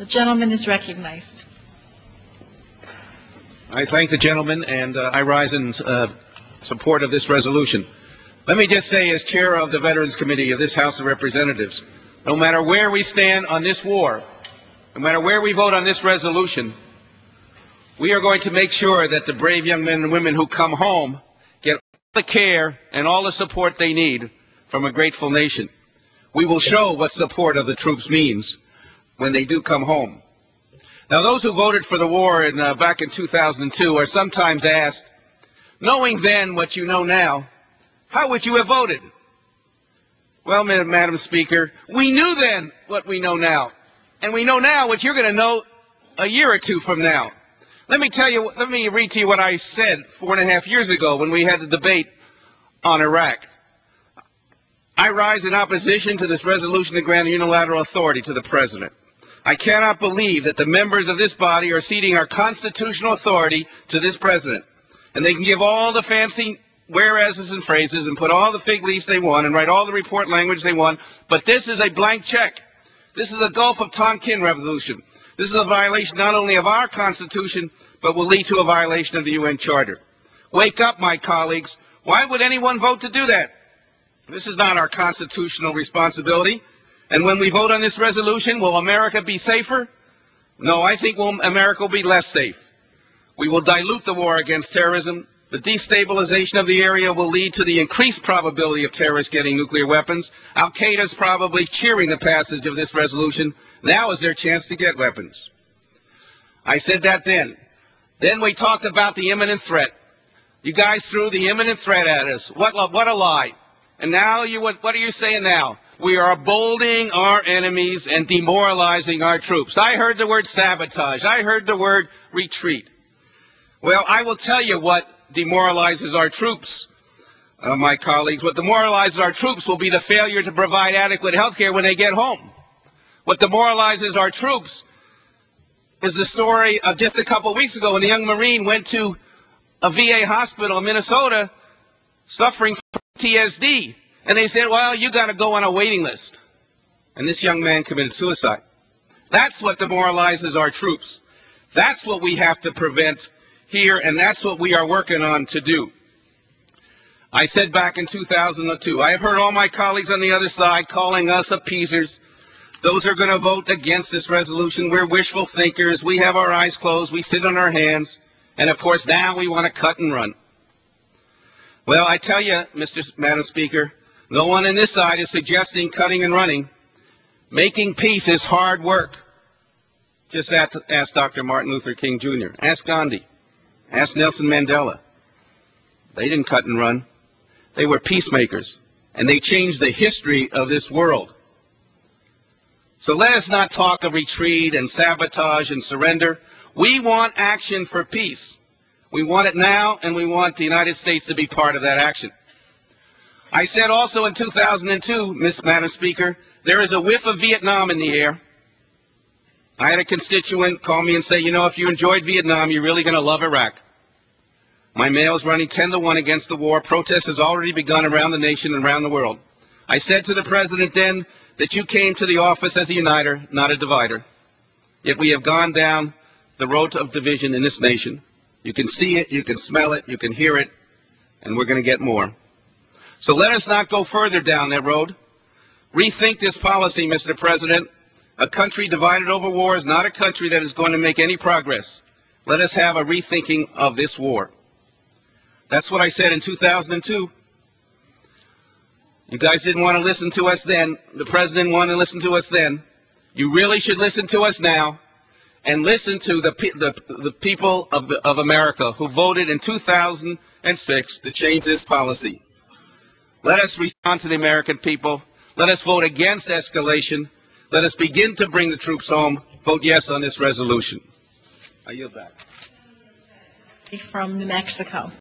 The gentleman is recognized. I thank the gentleman, and I rise in support of this resolution. Let me just say, as chair of the Veterans Committee of this House of Representatives, no matter where we stand on this war, no matter where we vote on this resolution, we are going to make sure that the brave young men and women who come home get all the care and all the support they need from a grateful nation. We will show what support of the troops means when they do come home. Now, those who voted for the war back in 2002 are sometimes asked, knowing then what you know now, how would you have voted? Well, Madam Speaker, we knew then what we know now, and we know now what you're going to know a year or two from now. Let me read to you what I said 4.5 years ago when we had the debate on Iraq. I rise in opposition to this resolution to grant unilateral authority to the President. I cannot believe that the members of this body are ceding our constitutional authority to this President. And they can give all the fancy whereases and phrases and put all the fig leaves they want and write all the report language they want, but this is a blank check. This is a Gulf of Tonkin revolution. This is a violation not only of our Constitution, but will lead to a violation of the UN Charter. Wake up, my colleagues. Why would anyone vote to do that? This is not our constitutional responsibility. And when we vote on this resolution, will America be safer? No, I think America will be less safe. We will dilute the war against terrorism. The destabilization of the area will lead to the increased probability of terrorists getting nuclear weapons. Al-Qaeda is probably cheering the passage of this resolution. Now is their chance to get weapons. I said that then. Then we talked about the imminent threat. You guys threw the imminent threat at us. What a lie. And now, what are you saying now? We are emboldening our enemies and demoralizing our troops. I heard the word sabotage. I heard the word retreat. Well, I will tell you what demoralizes our troops, my colleagues. What demoralizes our troops will be the failure to provide adequate health care when they get home. What demoralizes our troops is the story of just a couple weeks ago when the young Marine went to a VA hospital in Minnesota suffering from PTSD. And they said, well, you got to go on a waiting list. And this young man committed suicide. That's what demoralizes our troops. That's what we have to prevent here, and that's what we are working on to do. I said back in 2002, I have heard all my colleagues on the other side calling us appeasers. Those who are going to vote against this resolution, we're wishful thinkers. We have our eyes closed. We sit on our hands. And, of course, now we want to cut and run. Well, I tell you, Madam Speaker, no one on this side is suggesting cutting and running. Making peace is hard work. Just ask Dr. Martin Luther King Jr. Ask Gandhi. Ask Nelson Mandela. They didn't cut and run. They were peacemakers, and they changed the history of this world. So let us not talk of retreat and sabotage and surrender. We want action for peace. We want it now, and we want the United States to be part of that action. I said also in 2002, Madam Speaker, there is a whiff of Vietnam in the air. I had a constituent call me and say, you know, if you enjoyed Vietnam, you're really going to love Iraq. My mail is running 10-1 against the war. Protest has already begun around the nation and around the world. I said to the President then that you came to the office as a uniter, not a divider. Yet we have gone down the road of division in this nation. You can see it, you can smell it, you can hear it, and we're going to get more. So let us not go further down that road. Rethink this policy, Mr. President. A country divided over war is not a country that is going to make any progress. Let us have a rethinking of this war. That's what I said in 2002. You guys didn't want to listen to us then. The President didn't want to listen to us then. You really should listen to us now and listen to the people of America who voted in 2006 to change this policy. Let us respond to the American people. Let us vote against escalation. Let us begin to bring the troops home. Vote yes on this resolution. I yield back. From New Mexico.